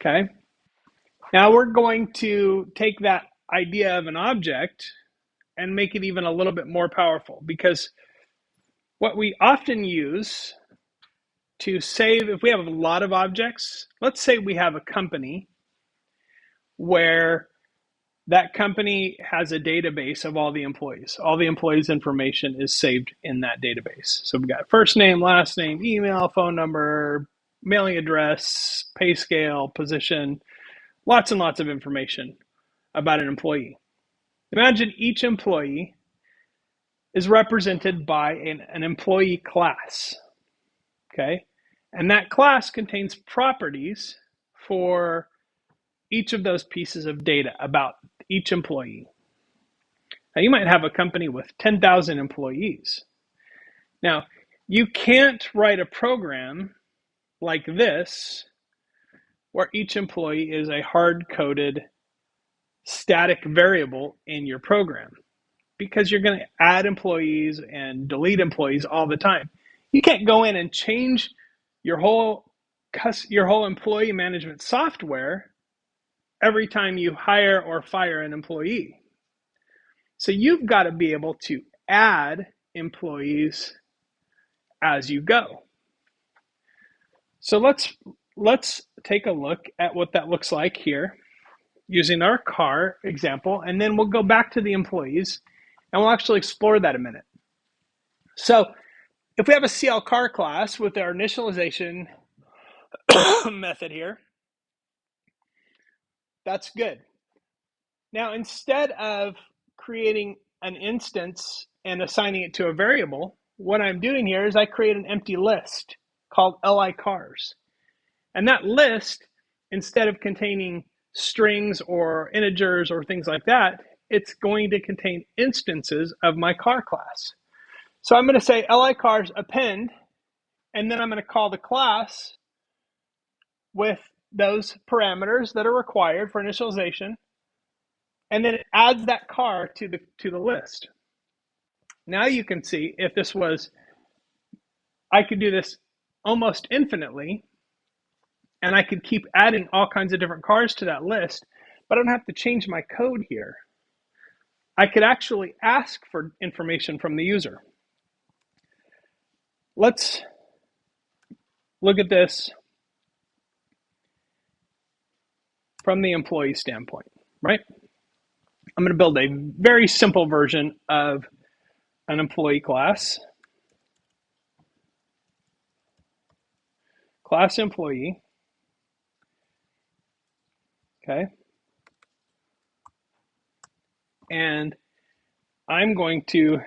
Okay. Now we're going to take that idea of an object and make it even a little bit more powerful, because what we often use to save, if we have a lot of objects, let's say we have a company where that company has a database of all the employees. All the employees' information is saved in that database. So we've got first name, last name, email, phone number, mailing address, pay scale, position, lots and lots of information about an employee. Imagine each employee is represented by an employee class, okay? And that class contains properties for each of those pieces of data about each employee. Now, you might have a company with 10,000 employees. Now, you can't write a program like this where each employee is a hard-coded static variable in your program, because you're going to add employees and delete employees all the time. You can't go in and change your whole employee management software every time you hire or fire an employee. So you've got to be able to add employees as you go. So let's take a look at what that looks like here using our car example, and then we'll go back to the employees and we'll actually explore that a minute. So if we have a CL car class with our initialization method here, that's good. Now, instead of creating an instance and assigning it to a variable, what I'm doing here is I create an empty list called li cars. And that list, instead of containing strings or integers or things like that, it's going to contain instances of my car class. So I'm going to say li cars append, and then I'm going to call the class with those parameters that are required for initialization, and then it adds that car to the list. Now you can see, if this was, I could do this almost infinitely, and I could keep adding all kinds of different cars to that list, but I don't have to change my code here. I could actually ask for information from the user. Let's look at this from the employee standpoint, right? I'm going to build a very simple version of an employee class. Class employee. Okay. And I'm going to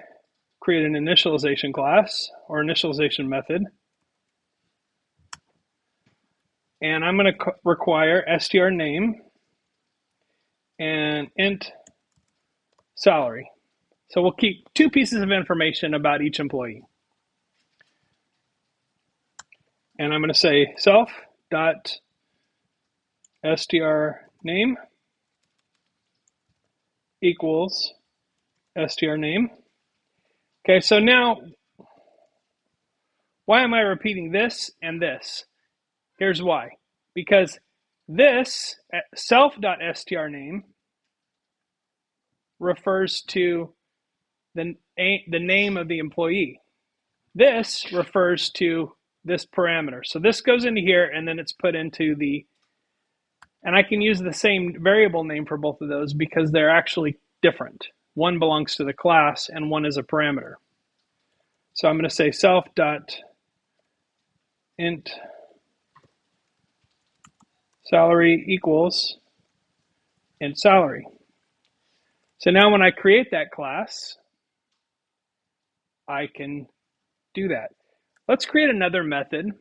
create an initialization class or initialization method. And I'm going to require str name and int salary. So we'll keep two pieces of information about each employee. And I'm going to say self.str name equals str name. Okay, so now, why am I repeating this and this? Here's why. Because this self.str name refers to the name of the employee. This refers to this parameter. So this goes into here, and then it's put into the, and I can use the same variable name for both of those because they're actually different. One belongs to the class and one is a parameter. So I'm going to say self.int salary equals int salary. So now when I create that class, I can do that. Let's create another method.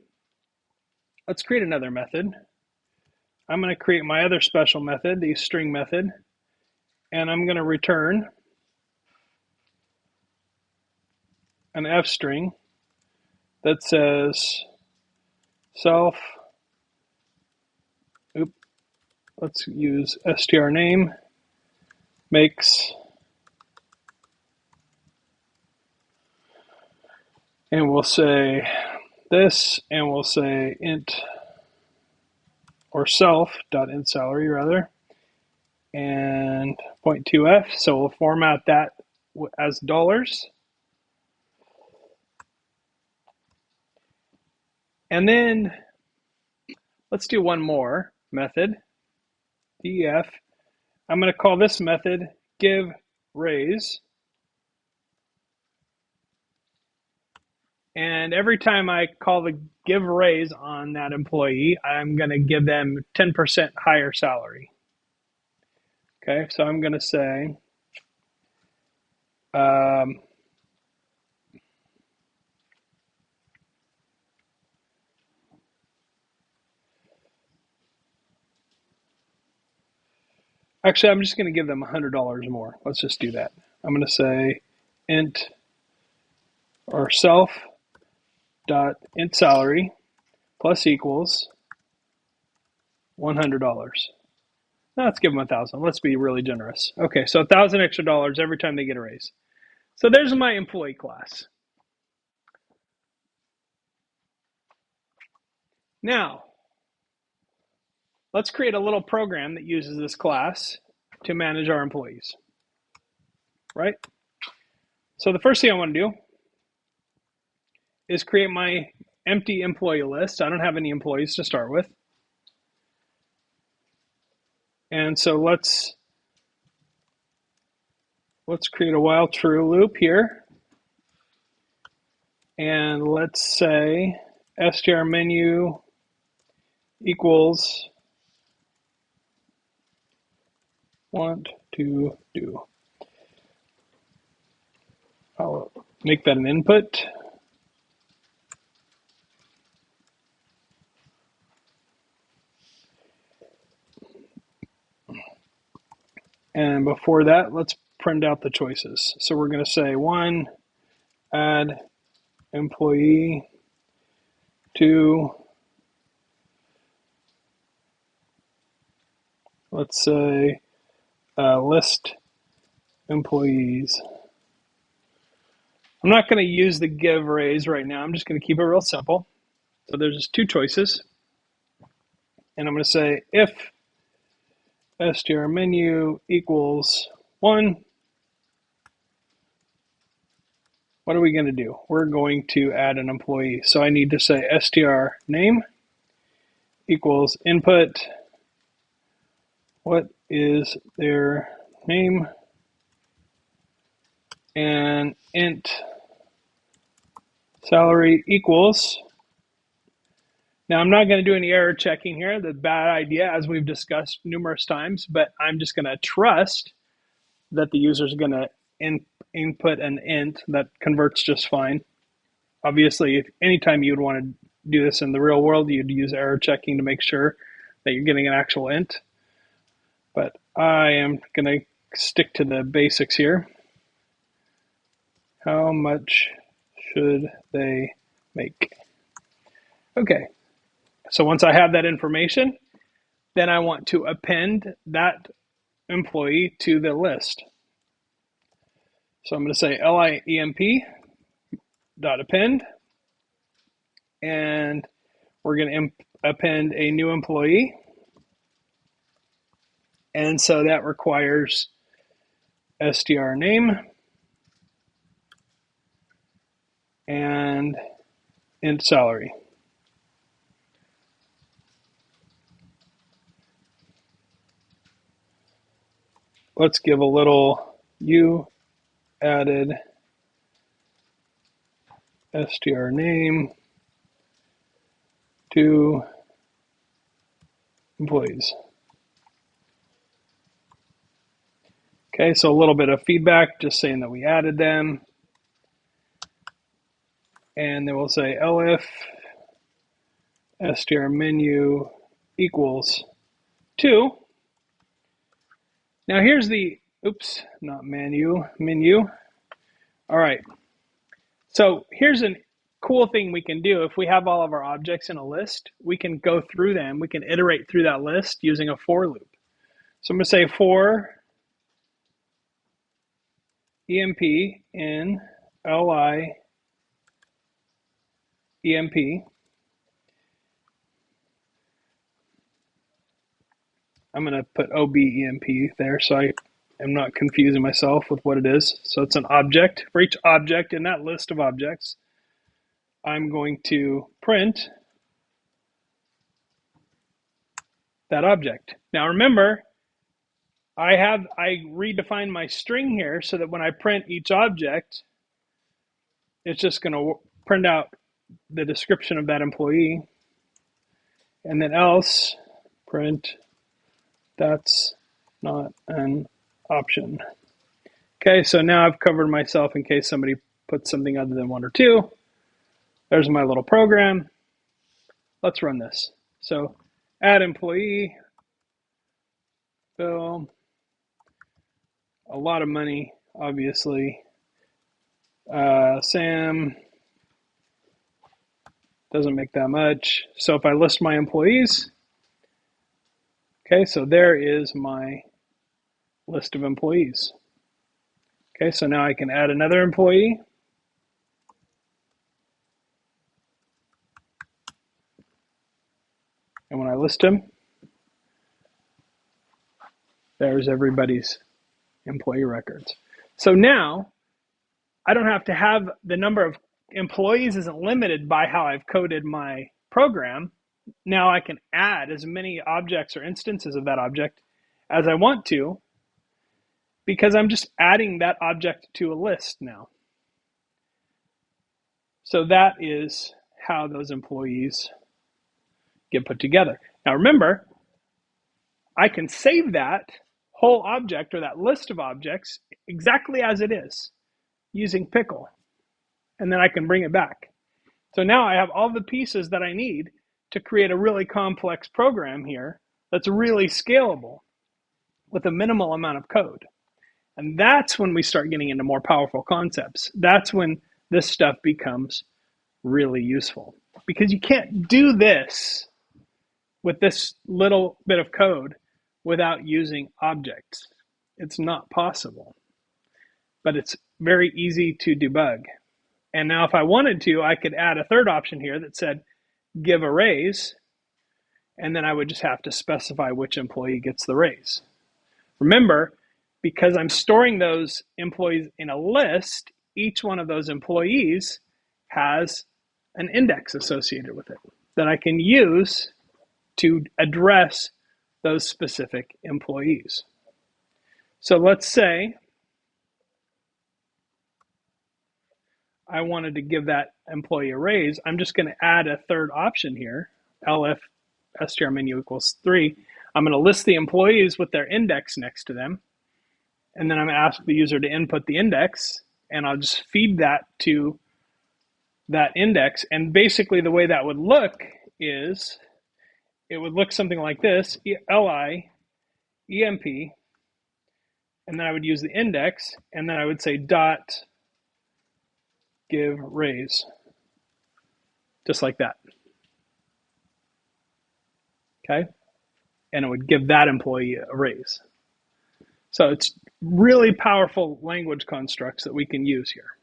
I'm going to create my other special method, the string method, and I'm going to return an f string that says self, let's use str name makes, and we'll say this, and we'll say int or self.intSalary rather, and 0.2f. So we'll format that as dollars. And then let's do one more method, def. I'm going to call this method give raise. And every time I call the give raise on that employee, I'm going to give them 10% higher salary. Okay, so I'm going to say, actually, I'm just going to give them $100 more. Let's just do that. I'm going to say int or self dot int salary plus equals $100. Now let's give them 1,000. Let's be really generous. Okay, so 1,000 extra dollars every time they get a raise. So there's my employee class. Now, let's create a little program that uses this class to manage our employees, right? So the first thing I want to do is create my empty employee list. I don't have any employees to start with. And so let's create a while true loop here. And let's say str menu equals want to do. I'll make that an input. And before that, let's print out the choices. So we're going to say 1, add employee, 2, let's say list employees. I'm not going to use the give raise right now. I'm just going to keep it real simple. So there's just 2 choices. And I'm going to say if str menu equals 1, what are we going to do? We're going to add an employee. So I need to say str name equals input. What is their name? And int salary equals. Now I'm not going to do any error checking here. That's a bad idea, as we've discussed numerous times, but I'm just going to trust that the user is going to input an int that converts just fine. Obviously, if anytime you would want to do this in the real world, you'd use error checking to make sure that you're getting an actual int. But I am going to stick to the basics here. How much should they make? Okay, so once I have that information, then I want to append that employee to the list. So I'm going to say limp.append, and we're going to append a new employee. And so that requires str name and int salary. Let's give a little you added str name to employees. Okay, so a little bit of feedback, just saying that we added them. And then we'll say elif str menu equals 2. Now here's the, oops, not menu. All right, so here's a cool thing we can do. If we have all of our objects in a list, we can go through them. We can iterate through that list using a for loop. So I'm going to say for emp in li emp I'm going to put OBEMP there so I am not confusing myself with what it is. So it's an object. For each object in that list of objects, I'm going to print that object. Now remember, I redefined my string here so that when I print each object, it's just going to print out the description of that employee, and then else print that's not an option. Okay, so now I've covered myself in case somebody puts something other than 1 or 2. There's my little program. Let's run this. So add employee, bill, a lot of money, obviously. Sam doesn't make that much. So if I list my employees, okay, so there is my list of employees. Okay, so now I can add another employee. And when I list him, there's everybody's employee records. So now I don't have to have the number of employees isn't limited by how I've coded my program. Now I can add as many objects or instances of that object as I want to, because I'm just adding that object to a list now. So that is how those employees get put together. Now remember, I can save that whole object or that list of objects exactly as it is using pickle, and then I can bring it back. So now I have all the pieces that I need to create a really complex program here that's really scalable with a minimal amount of code. And that's when we start getting into more powerful concepts. That's when this stuff becomes really useful, because you can't do this with this little bit of code without using objects. It's not possible, but it's very easy to debug. And now if I wanted to, I could add a third option here that said give a raise, and then I would just have to specify which employee gets the raise. Remember, because I'm storing those employees in a list, each one of those employees has an index associated with it that I can use to address those specific employees. So let's say I wanted to give that employee a raise. I'm just going to add a third option here, elif str menu equals 3. I'm going to list the employees with their index next to them, and then I'm going to ask the user to input the index, and I'll just feed that to that index. And basically the way that would look is it would look something like this, li emp, and then I would use the index, and then I would say dot give raise, just like that. Okay, and it would give that employee a raise. So it's really powerful language constructs that we can use here.